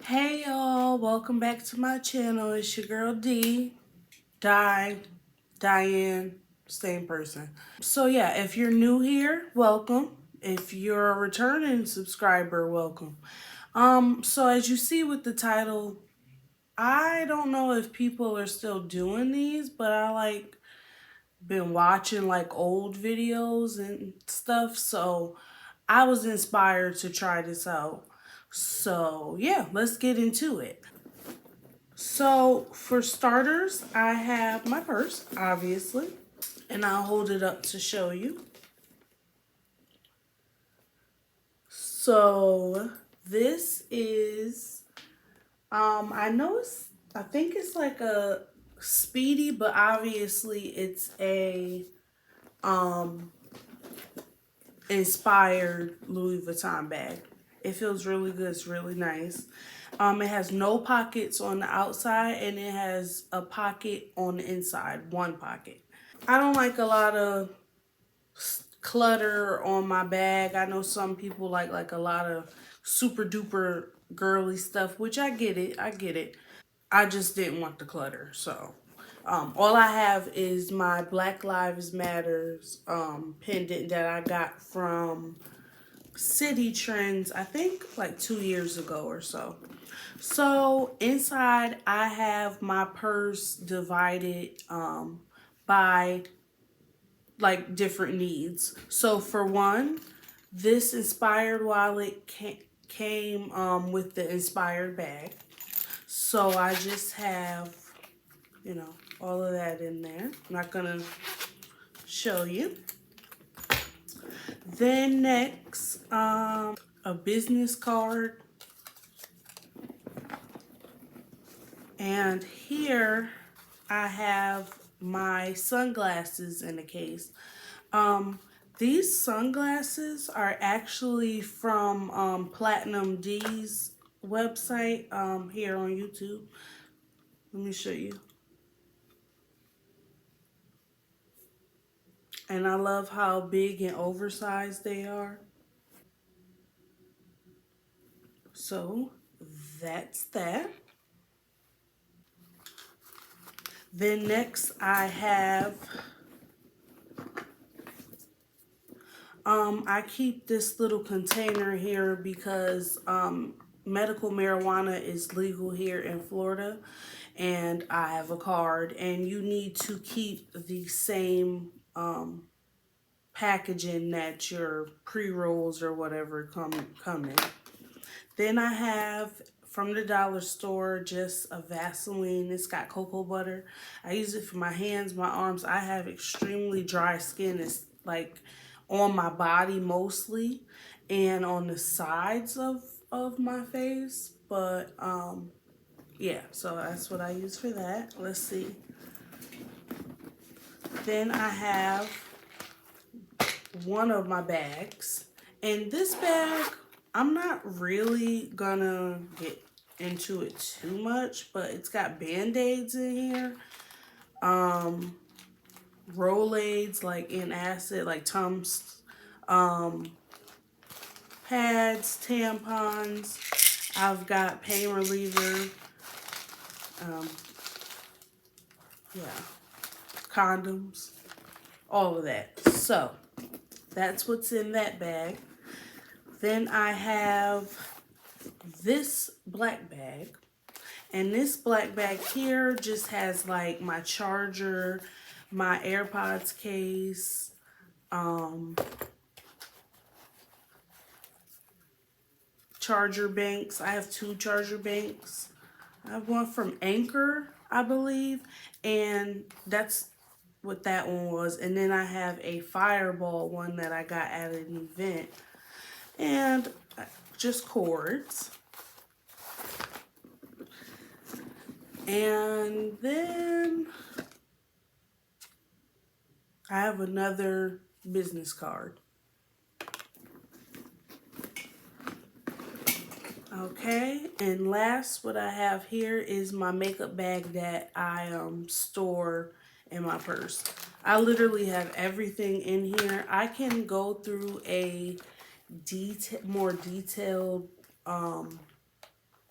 Hey y'all, welcome back to my channel. It's your girl Diane, same person. So yeah, if you're new here, welcome. If you're a returning subscriber, welcome. So as you see with the title, I don't know if people are still doing these, but I been watching old videos and stuff, so I was inspired to try this out. So yeah, let's get into it. So for starters, I have my purse, obviously, and I'll hold it up to show you. So this is, I think it's like a Speedy, but obviously it's a um, inspired Louis Vuitton bag. It feels really good. It's really nice. It has no pockets on the outside and it has a pocket on the inside, one pocket. I don't like a lot of clutter on my bag. I know some people like a lot of super duper girly stuff, which I get it. I get it. I just didn't want the clutter. So all I have is my Black Lives Matters pendant that I got from City Trends, I think like 2 years ago or so. So inside I have my purse divided by different needs. So for one, this inspired wallet came with the inspired bag. So I just have, all of that in there. I'm not gonna show you. Then next, a business card. And here I have my sunglasses in a case. Um, these sunglasses are actually from Platinum D's website here on YouTube. Let me show you. And I love how big and oversized they are. So that's that. Then next I have, I keep this little container here because medical marijuana is legal here in Florida and I have a card and you need to keep the same packaging that your pre-rolls or whatever come in. Then I have from the dollar store just a Vaseline. It's got cocoa butter. I use it for my hands, my arms. I have extremely dry skin. It's like on my body mostly and on the sides of my face. But yeah, so that's what I use for that. Let's see. Then I have one of my bags. And this bag, I'm not really gonna get into it too much, but it's got band-aids in here. Rolaids like in acid, like Tums, pads, tampons. I've got pain reliever. Um, yeah, condoms, all of that. So that's what's in that bag. Then I have this black bag. And this black bag here just has like my charger, my AirPods case, charger banks. I have two charger banks. I have one from Anchor, I believe, and that's what that one was. And then I have a Fireball one that I got at an event, and just cords. And then I have another business card. Okay, and last what I have here is my makeup bag that I store in my purse. I literally have everything in here. I can go through a more detailed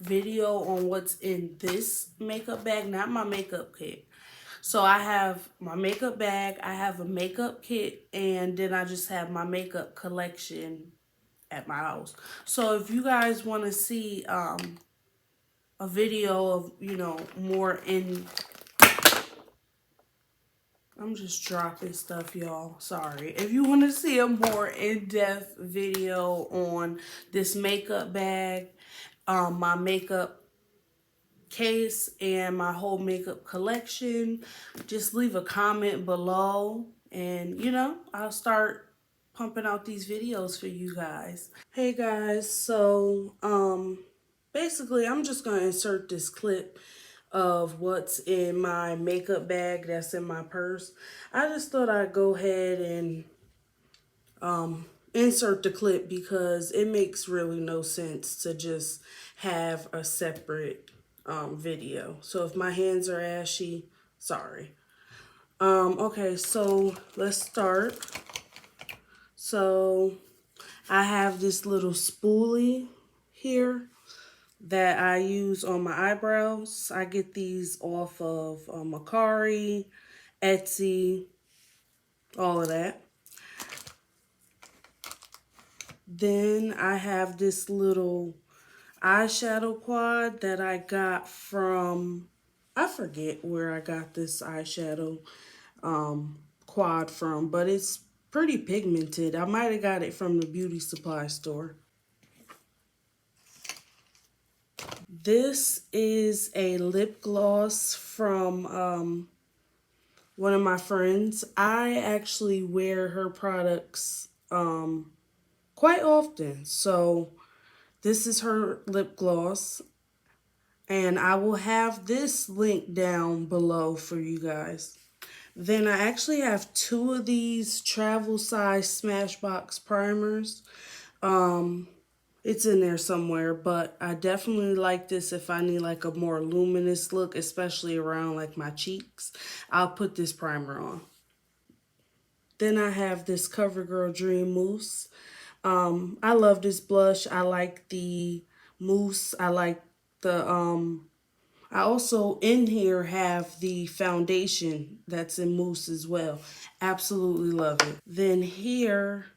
video on what's in this makeup bag, not my makeup kit. So I have my makeup bag, I have a makeup kit, and then I just have my makeup collection at my house. So if you guys want to see a video of, you know, more in, I'm just dropping stuff, y'all. Sorry. If you want to see a more in-depth video on this makeup bag, my makeup case, and my whole makeup collection, just leave a comment below, and you know, I'll start pumping out these videos for you guys. Hey guys, so basically I'm just gonna insert this clip of what's in my makeup bag that's in my purse. I just thought I'd go ahead and insert the clip because it makes really no sense to just have a separate video. So if my hands are ashy, sorry. Okay, so let's start. So I have this little spoolie here that I use on my eyebrows. I get these off of Mercari, Etsy, all of that. Then I have this little eyeshadow quad that I got from, I forget where I got this eyeshadow quad from, but it's pretty pigmented. I might have got it from the beauty supply store. This is a lip gloss from one of my friends. I actually wear her products quite often. So this is her lip gloss. And I will have this link down below for you guys. Then I actually have two of these travel size Smashbox primers. It's in there somewhere, but I definitely like this if I need like a more luminous look, especially around like my cheeks. I'll put this primer on. Then I have this CoverGirl Dream Mousse. I love this blush. I like the mousse. I like the I also in here have the foundation that's in mousse as well. Absolutely love it. Then here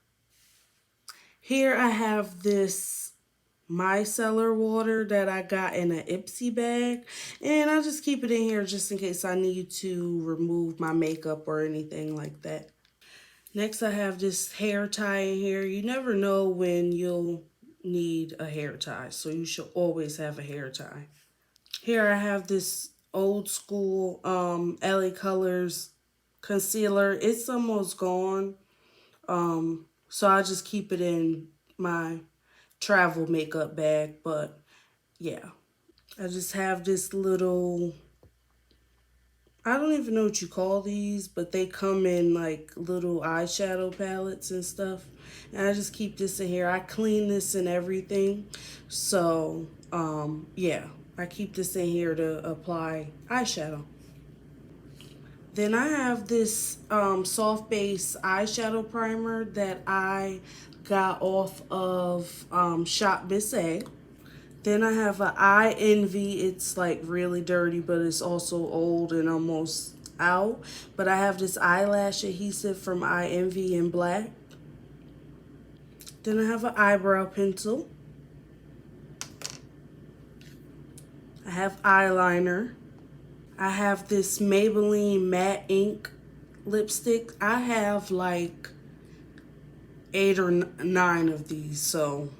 I have this micellar water that I got in an Ipsy bag, and I just keep it in here just in case I need to remove my makeup or anything like that. Next I have this hair tie in here. You never know when you'll need a hair tie, so you should always have a hair tie. Here I have this old school LA Colors concealer. It's almost gone, so I just keep it in my travel makeup bag, but yeah. I just have this little, I don't even know what you call these, but they come in like little eyeshadow palettes and stuff. And I just keep this in here. I clean this and everything. So, yeah, I keep this in here to apply eyeshadow. Then I have this soft base eyeshadow primer that I got off of Shop Miss A. Then I have an Eye Envy. It's like really dirty, but it's also old and almost out. But I have this eyelash adhesive from Eye Envy in black. Then I have an eyebrow pencil. I have eyeliner. I have this Maybelline matte ink lipstick. I have like 8 or 9 of these, so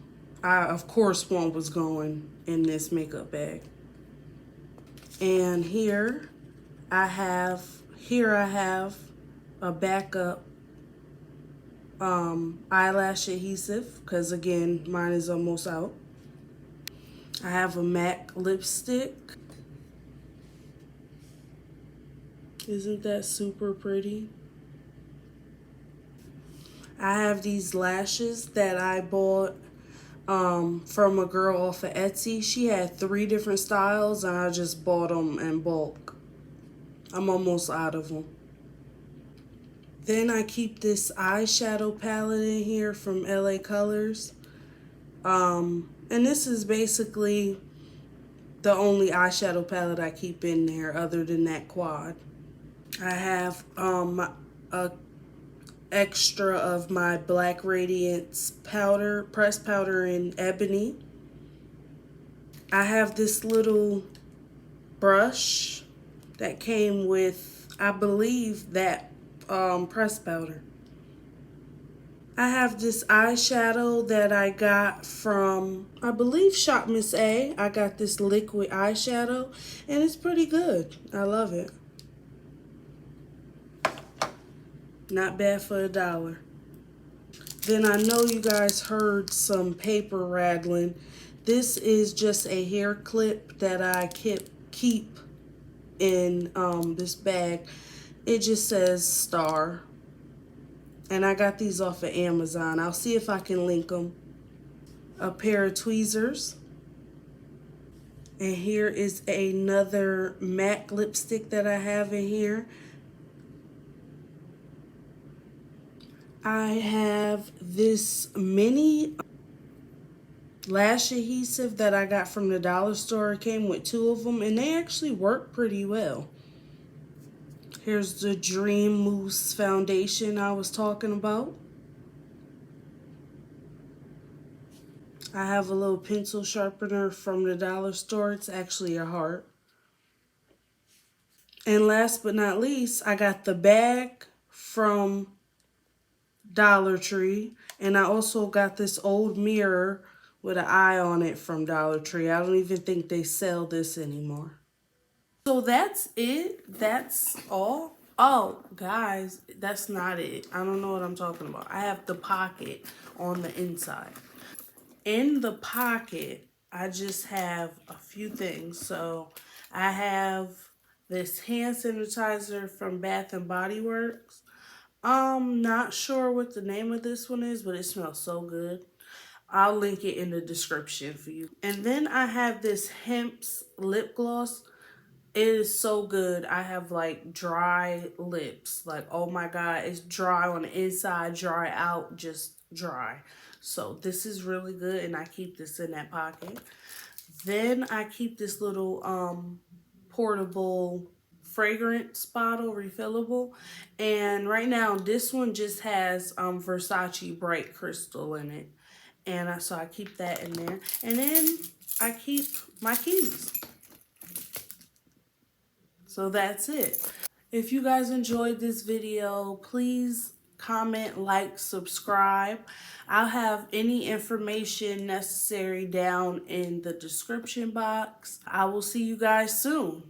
of course one was going in this makeup bag. And here I have a backup eyelash adhesive because again mine is almost out. I have a MAC lipstick. Isn't that super pretty? I have these lashes that I bought from a girl off of Etsy. She had 3 different styles and I just bought them in bulk. I'm almost out of them. Then I keep this eyeshadow palette in here from LA Colors. And this is basically the only eyeshadow palette I keep in there other than that quad. I have a extra of my Black Radiance powder, pressed powder in Ebony. I have this little brush that came with, I believe, that pressed powder. I have this eyeshadow that I got from, I believe, Shop Miss A. I got this liquid eyeshadow, and it's pretty good. I love it. Not bad for $1. Then I know you guys heard some paper rattling. This is just a hair clip that I keep in this bag. It just says Star. And I got these off of Amazon. I'll see if I can link them. A pair of tweezers. And here is another MAC lipstick that I have in here. I have this mini lash adhesive that I got from the dollar store. It came with 2 of them, and they actually work pretty well. Here's the Dream Mousse foundation I was talking about. I have a little pencil sharpener from the dollar store. It's actually a heart. And last but not least, I got the bag from Dollar Tree. And I also got this old mirror with an eye on it from Dollar Tree. I don't even think they sell this anymore. So that's it. That's all. Oh, guys, that's not it. I don't know what I'm talking about. I have the pocket on the inside. In the pocket, I just have a few things. So I have this hand sanitizer from Bath and Body Works. Not sure what the name of this one is, but it smells so good. I'll link it in the description for you. And then I have this Hemp's lip gloss. It is so good. I have like dry lips. Like, oh my God, it's dry on the inside, dry out, just dry. So this is really good, and I keep this in that pocket. Then I keep this little portable fragrance bottle, refillable. And right now, this one just has Versace Bright Crystal in it. And so I keep that in there. And then I keep my keys. So that's it. If you guys enjoyed this video, please comment, like, subscribe. I'll have any information necessary down in the description box. I will see you guys soon.